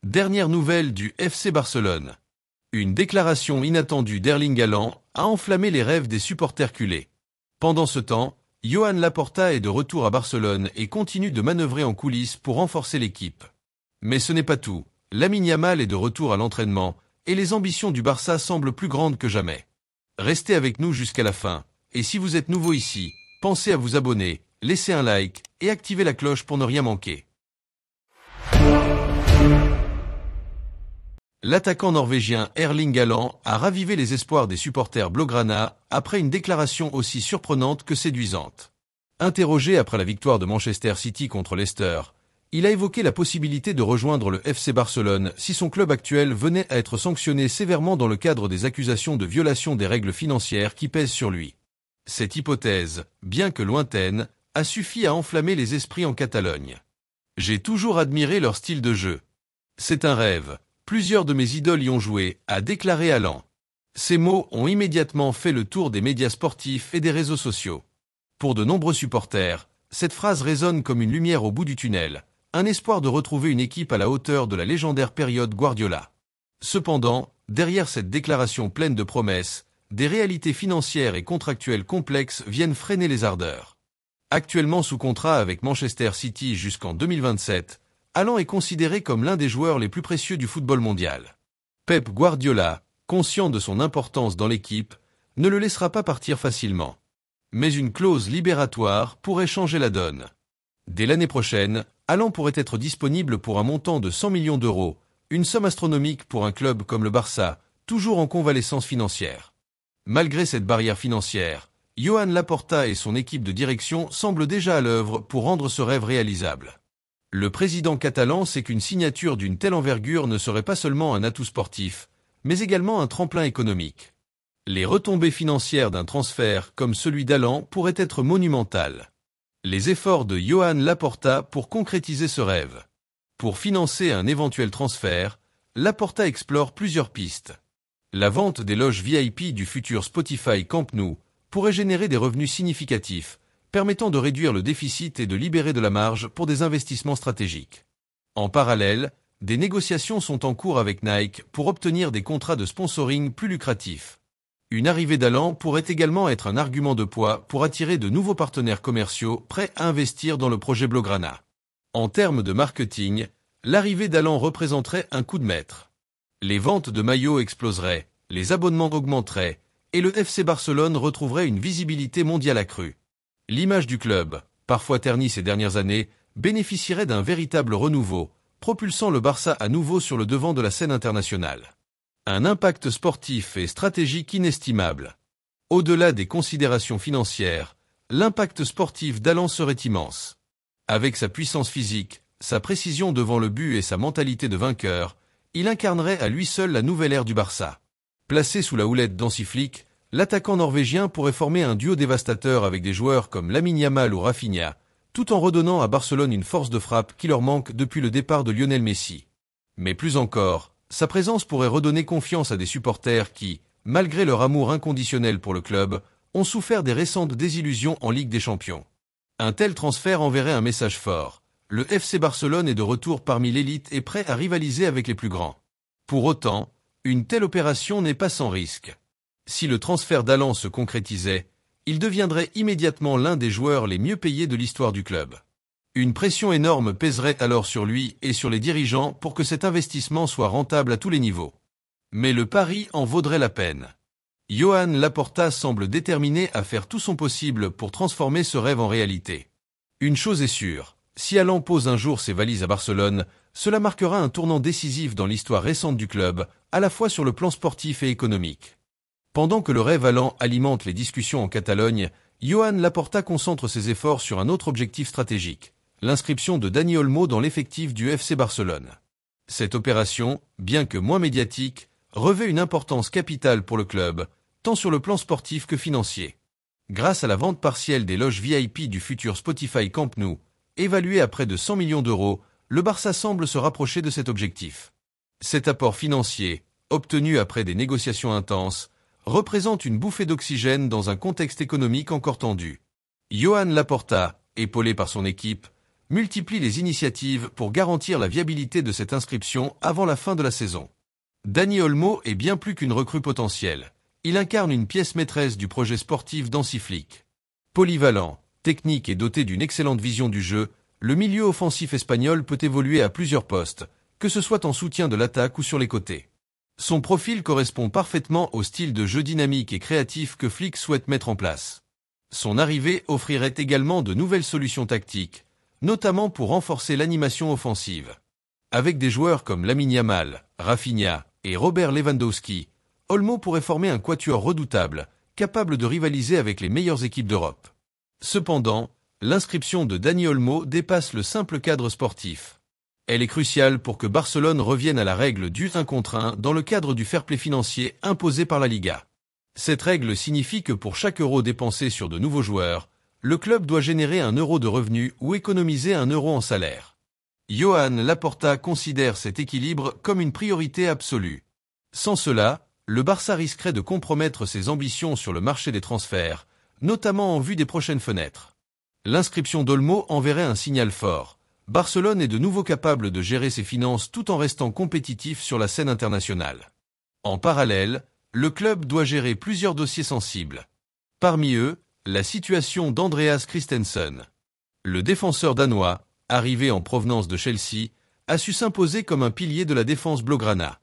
Dernière nouvelle du FC Barcelone. Une déclaration inattendue d'Erling Haaland a enflammé les rêves des supporters culés. Pendant ce temps, Joan Laporta est de retour à Barcelone et continue de manœuvrer en coulisses pour renforcer l'équipe. Mais ce n'est pas tout. Lamine Yamal est de retour à l'entraînement et les ambitions du Barça semblent plus grandes que jamais. Restez avec nous jusqu'à la fin. Et si vous êtes nouveau ici, pensez à vous abonner, laisser un like et activer la cloche pour ne rien manquer. L'attaquant norvégien Erling Haaland a ravivé les espoirs des supporters blaugrana après une déclaration aussi surprenante que séduisante. Interrogé après la victoire de Manchester City contre Leicester, il a évoqué la possibilité de rejoindre le FC Barcelone si son club actuel venait à être sanctionné sévèrement dans le cadre des accusations de violation des règles financières qui pèsent sur lui. Cette hypothèse, bien que lointaine, a suffi à enflammer les esprits en Catalogne. J'ai toujours admiré leur style de jeu. C'est un rêve. Plusieurs de mes idoles y ont joué, a déclaré Haaland. Ces mots ont immédiatement fait le tour des médias sportifs et des réseaux sociaux. Pour de nombreux supporters, cette phrase résonne comme une lumière au bout du tunnel, un espoir de retrouver une équipe à la hauteur de la légendaire période Guardiola. Cependant, derrière cette déclaration pleine de promesses, des réalités financières et contractuelles complexes viennent freiner les ardeurs. Actuellement sous contrat avec Manchester City jusqu'en 2027, Haaland est considéré comme l'un des joueurs les plus précieux du football mondial. Pep Guardiola, conscient de son importance dans l'équipe, ne le laissera pas partir facilement. Mais une clause libératoire pourrait changer la donne. Dès l'année prochaine, Haaland pourrait être disponible pour un montant de 100 millions d'euros, une somme astronomique pour un club comme le Barça, toujours en convalescence financière. Malgré cette barrière financière, Joan Laporta et son équipe de direction semblent déjà à l'œuvre pour rendre ce rêve réalisable. Le président catalan sait qu'une signature d'une telle envergure ne serait pas seulement un atout sportif, mais également un tremplin économique. Les retombées financières d'un transfert comme celui d'Haaland pourraient être monumentales. Les efforts de Joan Laporta pour concrétiser ce rêve. Pour financer un éventuel transfert, Laporta explore plusieurs pistes. La vente des loges VIP du futur Spotify Camp Nou pourrait générer des revenus significatifs, permettant de réduire le déficit et de libérer de la marge pour des investissements stratégiques. En parallèle, des négociations sont en cours avec Nike pour obtenir des contrats de sponsoring plus lucratifs. Une arrivée d'Haaland pourrait également être un argument de poids pour attirer de nouveaux partenaires commerciaux prêts à investir dans le projet Blaugrana. En termes de marketing, l'arrivée d'Haaland représenterait un coup de maître. Les ventes de maillots exploseraient, les abonnements augmenteraient, et le FC Barcelone retrouverait une visibilité mondiale accrue. L'image du club, parfois ternie ces dernières années, bénéficierait d'un véritable renouveau, propulsant le Barça à nouveau sur le devant de la scène internationale. Un impact sportif et stratégique inestimable. Au-delà des considérations financières, l'impact sportif d'Haaland serait immense. Avec sa puissance physique, sa précision devant le but et sa mentalité de vainqueur, il incarnerait à lui seul la nouvelle ère du Barça. Placé sous la houlette d'Hansi Flick, l'attaquant norvégien pourrait former un duo dévastateur avec des joueurs comme Lamine Yamal ou Rafinha, tout en redonnant à Barcelone une force de frappe qui leur manque depuis le départ de Lionel Messi. Mais plus encore, sa présence pourrait redonner confiance à des supporters qui, malgré leur amour inconditionnel pour le club, ont souffert des récentes désillusions en Ligue des Champions. Un tel transfert enverrait un message fort. Le FC Barcelone est de retour parmi l'élite et prêt à rivaliser avec les plus grands. Pour autant, une telle opération n'est pas sans risque. Si le transfert d'Haaland se concrétisait, il deviendrait immédiatement l'un des joueurs les mieux payés de l'histoire du club. Une pression énorme pèserait alors sur lui et sur les dirigeants pour que cet investissement soit rentable à tous les niveaux. Mais le pari en vaudrait la peine. Joan Laporta semble déterminé à faire tout son possible pour transformer ce rêve en réalité. Une chose est sûre, si Haaland pose un jour ses valises à Barcelone, cela marquera un tournant décisif dans l'histoire récente du club, à la fois sur le plan sportif et économique. Pendant que le rêve Haaland alimente les discussions en Catalogne, Joan Laporta concentre ses efforts sur un autre objectif stratégique, l'inscription de Dani Olmo dans l'effectif du FC Barcelone. Cette opération, bien que moins médiatique, revêt une importance capitale pour le club, tant sur le plan sportif que financier. Grâce à la vente partielle des loges VIP du futur Spotify Camp Nou, évaluée à près de 100 millions d'euros, le Barça semble se rapprocher de cet objectif. Cet apport financier, obtenu après des négociations intenses, représente une bouffée d'oxygène dans un contexte économique encore tendu. Joan Laporta, épaulé par son équipe, multiplie les initiatives pour garantir la viabilité de cette inscription avant la fin de la saison. Dani Olmo est bien plus qu'une recrue potentielle. Il incarne une pièce maîtresse du projet sportif d'Hansi Flick. Polyvalent, technique et doté d'une excellente vision du jeu, le milieu offensif espagnol peut évoluer à plusieurs postes, que ce soit en soutien de l'attaque ou sur les côtés. Son profil correspond parfaitement au style de jeu dynamique et créatif que Flick souhaite mettre en place. Son arrivée offrirait également de nouvelles solutions tactiques, notamment pour renforcer l'animation offensive. Avec des joueurs comme Lamine Yamal, Rafinha et Robert Lewandowski, Olmo pourrait former un quatuor redoutable, capable de rivaliser avec les meilleures équipes d'Europe. Cependant, l'inscription de Dani Olmo dépasse le simple cadre sportif. Elle est cruciale pour que Barcelone revienne à la règle du 1 contre 1 dans le cadre du fair play financier imposé par la Liga. Cette règle signifie que pour chaque euro dépensé sur de nouveaux joueurs, le club doit générer 1 euro de revenus ou économiser 1 euro en salaire. Joan Laporta considère cet équilibre comme une priorité absolue. Sans cela, le Barça risquerait de compromettre ses ambitions sur le marché des transferts, notamment en vue des prochaines fenêtres. L'inscription d'Olmo enverrait un signal fort. Barcelone est de nouveau capable de gérer ses finances tout en restant compétitif sur la scène internationale. En parallèle, le club doit gérer plusieurs dossiers sensibles. Parmi eux, la situation d'Andreas Christensen. Le défenseur danois, arrivé en provenance de Chelsea, a su s'imposer comme un pilier de la défense blaugrana.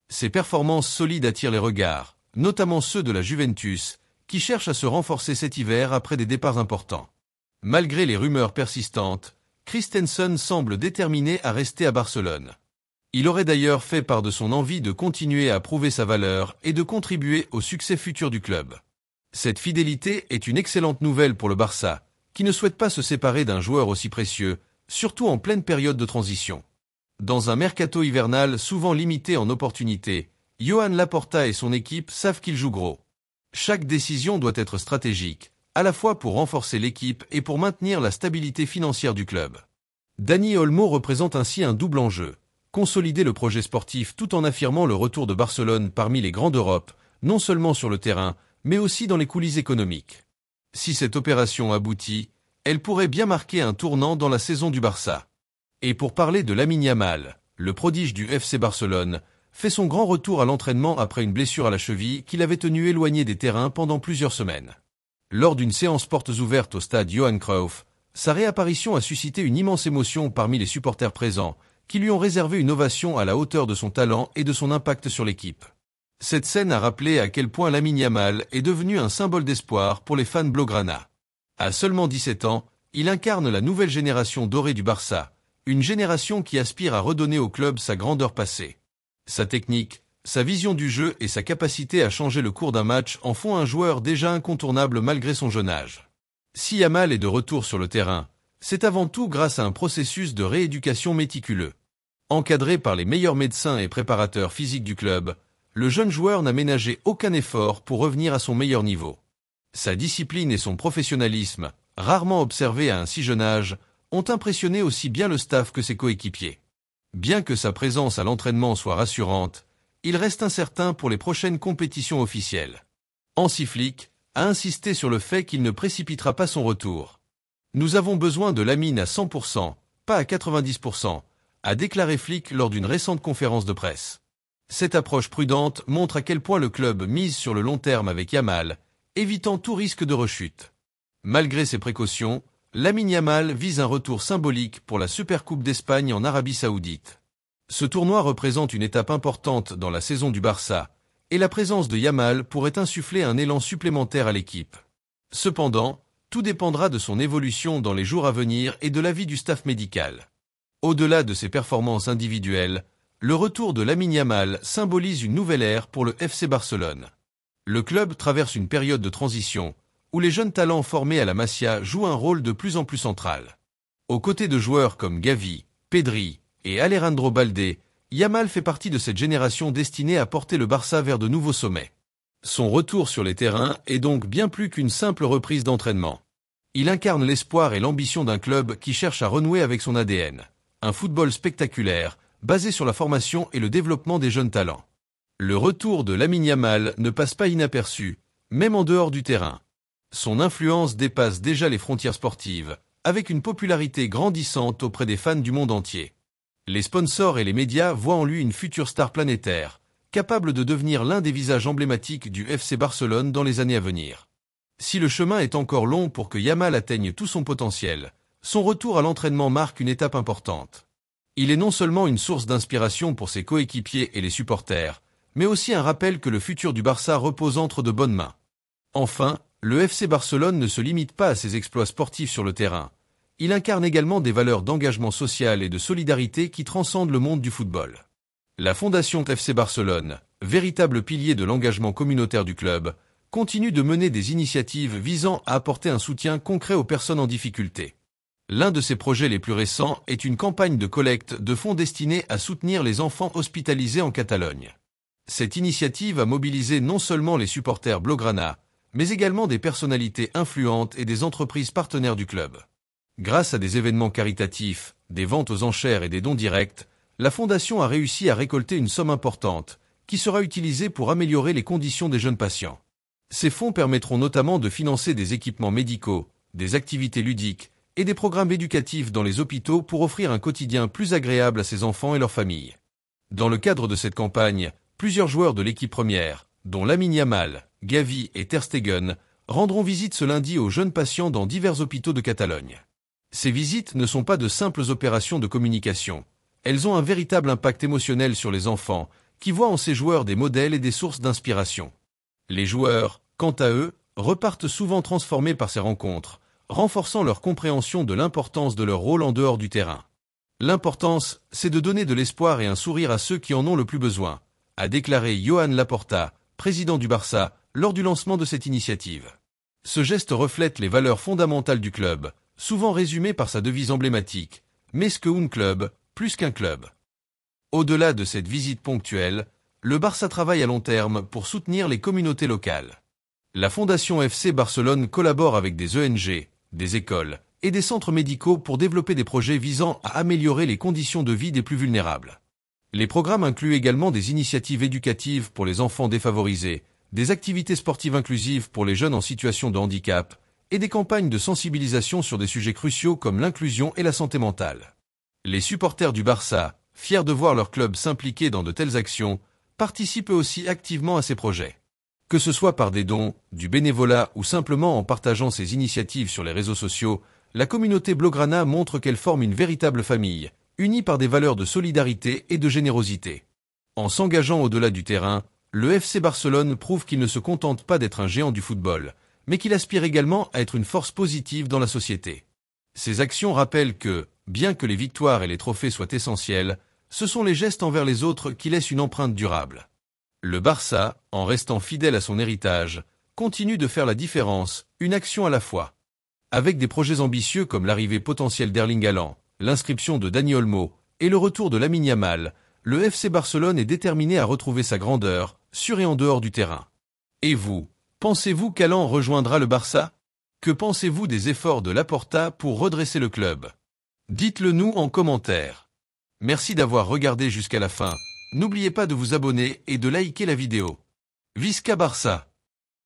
Ses performances solides attirent les regards, notamment ceux de la Juventus, qui cherche à se renforcer cet hiver après des départs importants. Malgré les rumeurs persistantes, Christensen semble déterminé à rester à Barcelone. Il aurait d'ailleurs fait part de son envie de continuer à prouver sa valeur et de contribuer au succès futur du club. Cette fidélité est une excellente nouvelle pour le Barça, qui ne souhaite pas se séparer d'un joueur aussi précieux, surtout en pleine période de transition. Dans un mercato hivernal souvent limité en opportunités, Joan Laporta et son équipe savent qu'ils jouent gros. Chaque décision doit être stratégique, à la fois pour renforcer l'équipe et pour maintenir la stabilité financière du club. Dani Olmo représente ainsi un double enjeu. Consolider le projet sportif tout en affirmant le retour de Barcelone parmi les grands d'Europe, non seulement sur le terrain, mais aussi dans les coulisses économiques. Si cette opération aboutit, elle pourrait bien marquer un tournant dans la saison du Barça. Et pour parler de Lamine Yamal, le prodige du FC Barcelone, fait son grand retour à l'entraînement après une blessure à la cheville qui l'avait tenu éloigné des terrains pendant plusieurs semaines. Lors d'une séance portes ouvertes au stade Johan Cruyff, sa réapparition a suscité une immense émotion parmi les supporters présents, qui lui ont réservé une ovation à la hauteur de son talent et de son impact sur l'équipe. Cette scène a rappelé à quel point Lamine Yamal est devenu un symbole d'espoir pour les fans blaugrana. À seulement 17 ans, il incarne la nouvelle génération dorée du Barça, une génération qui aspire à redonner au club sa grandeur passée. Sa technique, sa vision du jeu et sa capacité à changer le cours d'un match en font un joueur déjà incontournable malgré son jeune âge. Si Yamal est de retour sur le terrain, c'est avant tout grâce à un processus de rééducation méticuleux. Encadré par les meilleurs médecins et préparateurs physiques du club, le jeune joueur n'a ménagé aucun effort pour revenir à son meilleur niveau. Sa discipline et son professionnalisme, rarement observés à un si jeune âge, ont impressionné aussi bien le staff que ses coéquipiers. Bien que sa présence à l'entraînement soit rassurante, il reste incertain pour les prochaines compétitions officielles. Hansi Flick a insisté sur le fait qu'il ne précipitera pas son retour. « Nous avons besoin de Lamine à 100%, pas à 90%, a déclaré Flick lors d'une récente conférence de presse. Cette approche prudente montre à quel point le club mise sur le long terme avec Yamal, évitant tout risque de rechute. Malgré ces précautions, Lamine Yamal vise un retour symbolique pour la Supercoupe d'Espagne en Arabie Saoudite. Ce tournoi représente une étape importante dans la saison du Barça, et la présence de Yamal pourrait insuffler un élan supplémentaire à l'équipe. Cependant, tout dépendra de son évolution dans les jours à venir et de l'avis du staff médical. Au-delà de ses performances individuelles, le retour de Lamine Yamal symbolise une nouvelle ère pour le FC Barcelone. Le club traverse une période de transition, où les jeunes talents formés à la Masia jouent un rôle de plus en plus central. Aux côtés de joueurs comme Gavi, Pedri et Alejandro Balde, Yamal fait partie de cette génération destinée à porter le Barça vers de nouveaux sommets. Son retour sur les terrains est donc bien plus qu'une simple reprise d'entraînement. Il incarne l'espoir et l'ambition d'un club qui cherche à renouer avec son ADN. Un football spectaculaire, basé sur la formation et le développement des jeunes talents. Le retour de Lamine Yamal ne passe pas inaperçu, même en dehors du terrain. Son influence dépasse déjà les frontières sportives, avec une popularité grandissante auprès des fans du monde entier. Les sponsors et les médias voient en lui une future star planétaire, capable de devenir l'un des visages emblématiques du FC Barcelone dans les années à venir. Si le chemin est encore long pour que Yamal atteigne tout son potentiel, son retour à l'entraînement marque une étape importante. Il est non seulement une source d'inspiration pour ses coéquipiers et les supporters, mais aussi un rappel que le futur du Barça repose entre de bonnes mains. Enfin, le FC Barcelone ne se limite pas à ses exploits sportifs sur le terrain. Il incarne également des valeurs d'engagement social et de solidarité qui transcendent le monde du football. La Fondation FC Barcelone, véritable pilier de l'engagement communautaire du club, continue de mener des initiatives visant à apporter un soutien concret aux personnes en difficulté. L'un de ses projets les plus récents est une campagne de collecte de fonds destinée à soutenir les enfants hospitalisés en Catalogne. Cette initiative a mobilisé non seulement les supporters blaugrana, mais également des personnalités influentes et des entreprises partenaires du club. Grâce à des événements caritatifs, des ventes aux enchères et des dons directs, la Fondation a réussi à récolter une somme importante, qui sera utilisée pour améliorer les conditions des jeunes patients. Ces fonds permettront notamment de financer des équipements médicaux, des activités ludiques et des programmes éducatifs dans les hôpitaux pour offrir un quotidien plus agréable à ces enfants et leurs familles. Dans le cadre de cette campagne, plusieurs joueurs de l'équipe première, dont Lamine Yamal, Gavi et Ter Stegen, rendront visite ce lundi aux jeunes patients dans divers hôpitaux de Catalogne. Ces visites ne sont pas de simples opérations de communication. Elles ont un véritable impact émotionnel sur les enfants, qui voient en ces joueurs des modèles et des sources d'inspiration. Les joueurs, quant à eux, repartent souvent transformés par ces rencontres, renforçant leur compréhension de l'importance de leur rôle en dehors du terrain. L'importance, c'est de donner de l'espoir et un sourire à ceux qui en ont le plus besoin, a déclaré Joan Laporta, président du Barça, lors du lancement de cette initiative. Ce geste reflète les valeurs fondamentales du club, souvent résumées par sa devise emblématique « Més que un club, plus qu'un club ». Au-delà de cette visite ponctuelle, le Barça travaille à long terme pour soutenir les communautés locales. La Fondation FC Barcelone collabore avec des ONG, des écoles et des centres médicaux pour développer des projets visant à améliorer les conditions de vie des plus vulnérables. Les programmes incluent également des initiatives éducatives pour les enfants défavorisés, des activités sportives inclusives pour les jeunes en situation de handicap et des campagnes de sensibilisation sur des sujets cruciaux comme l'inclusion et la santé mentale. Les supporters du Barça, fiers de voir leur club s'impliquer dans de telles actions, participent eux aussi activement à ces projets. Que ce soit par des dons, du bénévolat ou simplement en partageant ces initiatives sur les réseaux sociaux, la communauté blaugrana montre qu'elle forme une véritable famille, unie par des valeurs de solidarité et de générosité. En s'engageant au-delà du terrain, le FC Barcelone prouve qu'il ne se contente pas d'être un géant du football, mais qu'il aspire également à être une force positive dans la société. Ces actions rappellent que, bien que les victoires et les trophées soient essentiels, ce sont les gestes envers les autres qui laissent une empreinte durable. Le Barça, en restant fidèle à son héritage, continue de faire la différence, une action à la fois. Avec des projets ambitieux comme l'arrivée potentielle d'Erling Haaland, l'inscription de Dani Olmo et le retour de Lamine Yamal, le FC Barcelone est déterminé à retrouver sa grandeur, sur et en dehors du terrain. Et vous, pensez-vous qu'Haaland rejoindra le Barça? Que pensez-vous des efforts de Laporta pour redresser le club? Dites-le nous en commentaire. Merci d'avoir regardé jusqu'à la fin. N'oubliez pas de vous abonner et de liker la vidéo. Visca Barça!